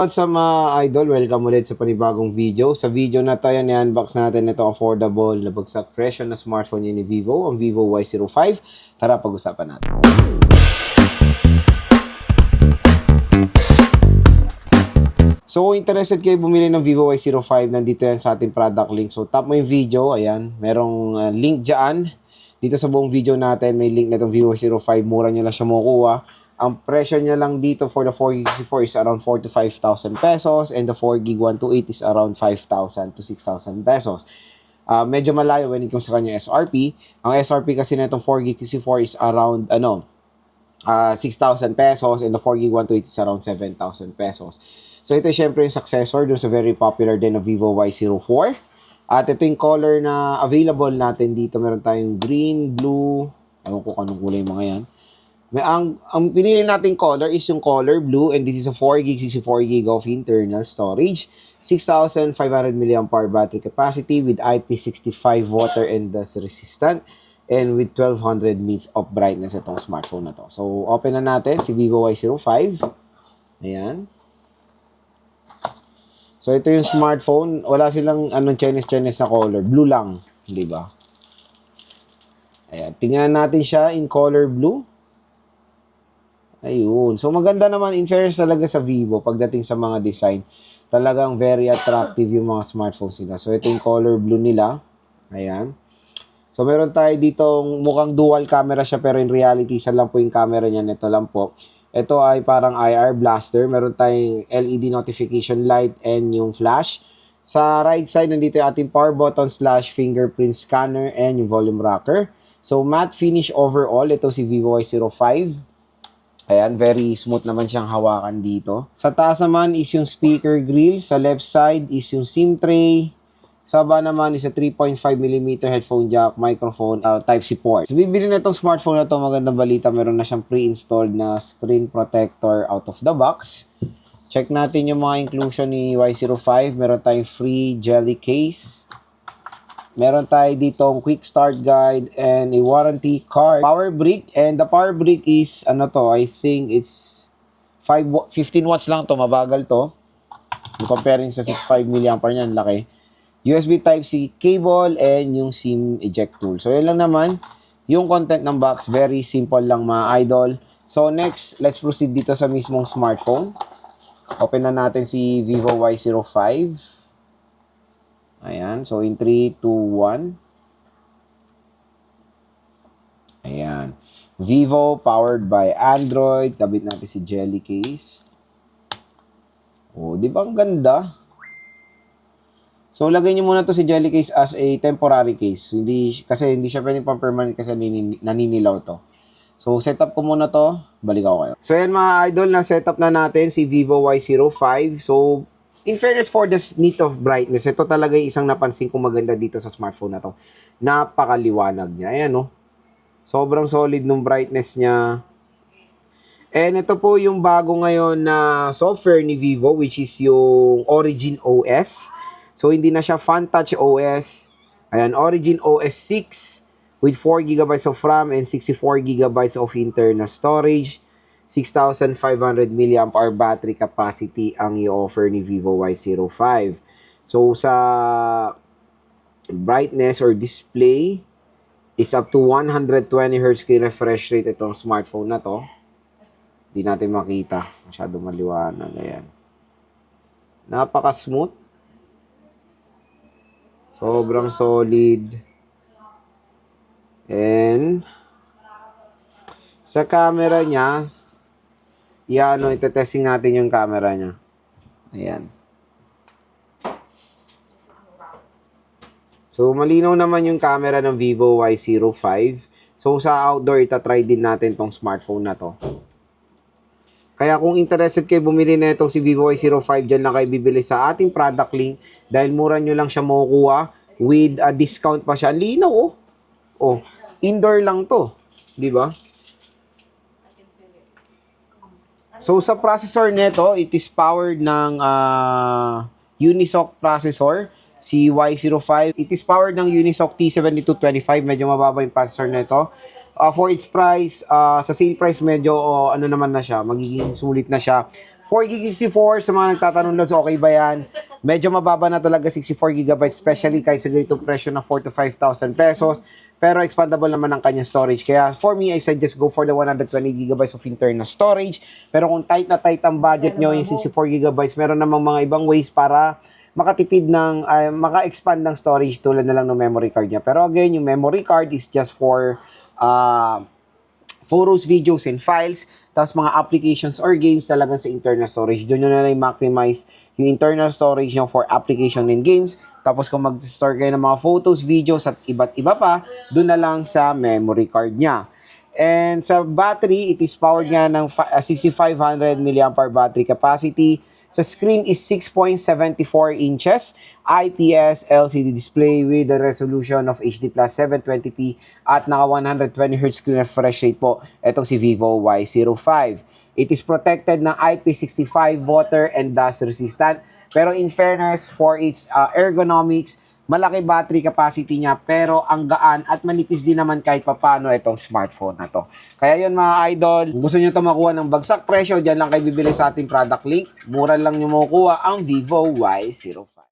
What's up mga idol? Welcome ulit sa panibagong video. Sa video na to, i-unbox natin ito affordable na bagsak presyo na smartphone ni Vivo, ang Vivo Y05. Tara, pag-usapan natin. So, kung interested kayo bumili ng Vivo Y05, nandito yan sa ating product link. So, tap mo yung video, ayan, merong link dyan. Dito sa buong video natin, may link na itong Vivo Y05. Mura nyo lang siya makukuha. Ang presyo niya lang dito for the 4GB is around 4 to 5,000 pesos and the 4GB 128 is around 5,000 to 6,000 pesos. Medyo malayo when it comes sa kanya SRP. Ang SRP kasi na itong 4GB is around 6,000 pesos and the 4GB 128 is around 7,000 pesos. So ito syempre yung successor dun sa very popular din na Vivo Y04. At ito yung color na available natin dito. Meron tayong green, blue, ewan ko anong kulay mga yan. Ang pinili nating color is yung color blue and this is a 4GB, 64GB of internal storage. 6,500 mAh battery capacity with IP65 water and dust resistant and with 1200 nits of brightness itong smartphone na to. So, open na natin si Vivo Y05. Ayan. So, ito yung smartphone. Wala silang Chinese na color. Blue lang. Di ba? Ayan. Tingnan natin siya in color blue. Ayun. So, maganda naman in fairness talaga sa Vivo pagdating sa mga design. Talagang very attractive yung mga smartphones nila. So, ito yung color blue nila. Ayan. So, meron tayo ditong mukhang dual camera siya pero in reality, isa lang po yung camera niya. Ito lang po. Ito ay parang IR blaster. Meron tayong LED notification light and yung flash. Sa right side, nandito yung ating power button / fingerprint scanner and yung volume rocker. So, matte finish overall. Ito si Vivo Y05. Ayan, very smooth naman siyang hawakan dito. Sa taas naman is yung speaker grill. Sa left side is yung SIM tray. Sa baba naman is a 3.5mm headphone jack, microphone, Type-C port. So, bibili na itong smartphone na ito, magandang balita. Meron na siyang pre-installed na screen protector out of the box. Check natin yung mga inclusion ni Y05. Meron tayong free jelly case. Meron tayo ditong quick start guide and a warranty card. Power brick, and the power brick is, I think it's 15 watts lang to, mabagal to. Comparing sa 6.5 mAh niyan, laki. USB Type-C cable and yung SIM eject tool. So, yun lang naman. Yung content ng box, very simple lang mga idol. So, next, let's proceed dito sa mismong smartphone. Open na natin si Vivo Y05. Ayan. So, in 3, 2, 1. Ayan. Vivo, powered by Android. Kabit natin si jelly case. Oh, di ba ang ganda? So, lagay nyo muna to si jelly case as a temporary case. Kasi hindi siya pwedeng pang-permanent kasi naninilaw to. So, setup ko muna to. Balik ako kayo. So, yan mga idol, na setup na natin si Vivo Y05. So, in fairness for the need of brightness, ito talaga yung isang napansin kong maganda dito sa smartphone na to. Napakaliwanag niya. Ayan, no? Sobrang solid nung brightness niya. And ito po yung bago ngayon na software ni Vivo, which is yung Origin OS. So, hindi na siya FunTouch OS. Ayan, Origin OS 6 with 4GB of RAM and 64GB of internal storage. 6,500 mAh battery capacity ang i-offer ni Vivo Y05. So, sa brightness or display, it's up to 120Hz refresh rate itong smartphone na to. Hindi natin makita. Masyado maliwanag. Ayan. Napaka-smooth. Sobrang solid. And sa camera niya, itetesting natin yung camera niya. Ayan. So, malinaw naman yung camera ng Vivo Y05. So, sa outdoor, itatry din natin tong smartphone na to. Kaya kung interested kayo bumili na itong si Vivo Y05, dyan lang kayo bibili sa ating product link. Dahil mura nyo lang siya makukuha with a discount pa siya. Linaw, oh. Oh, indoor lang to. Diba? So, sa processor nito, it is powered ng Unisoc processor, si Y05. It is powered ng Unisoc T7225. Medyo mababa yung processor nito. For its price, sa sale price medyo ano naman na siya, magiging sulit na siya. 4 gig 64 sa mga nagtatanong loads, okay ba yan? Medyo mababa na talaga 64 GB, especially kahit sa ganitong presyo na 4 to 5,000 pesos. Pero expandable naman ang kanyang storage. Kaya for me, I suggest go for the 120 GB of internal storage. Pero kung tight na tight ang budget nyo, yung 64 GB, meron namang mga ibang ways para makatipid ng, maka-expand ng storage tulad na lang ng memory card niya. Pero again, yung memory card is just for photos, videos, and files. Tapos mga applications or games talagang sa internal storage. Doon nyo na lang maximize yung internal storage nyo for application and games. Tapos kung mag-store kayo ng mga photos, videos, at iba't iba pa, doon na lang sa memory card niya. And sa battery, it is powered nga ng 6500 mAh battery capacity. Sa screen is 6.74 inches, IPS LCD display with a resolution of HD plus 720p at naka 120Hz screen refresh rate po. Itong si Vivo Y05. It is protected ng IP65 water and dust resistant. Pero in fairness, for its ergonomics, malaki battery capacity niya pero ang gaan at manipis din naman kahit papano itong smartphone na to. Kaya yun mga idol, kung gusto nyo ito makuha ng bagsak presyo, dyan lang kayo bibili sa ating product link. Mura lang nyo makukuha ang Vivo Y05.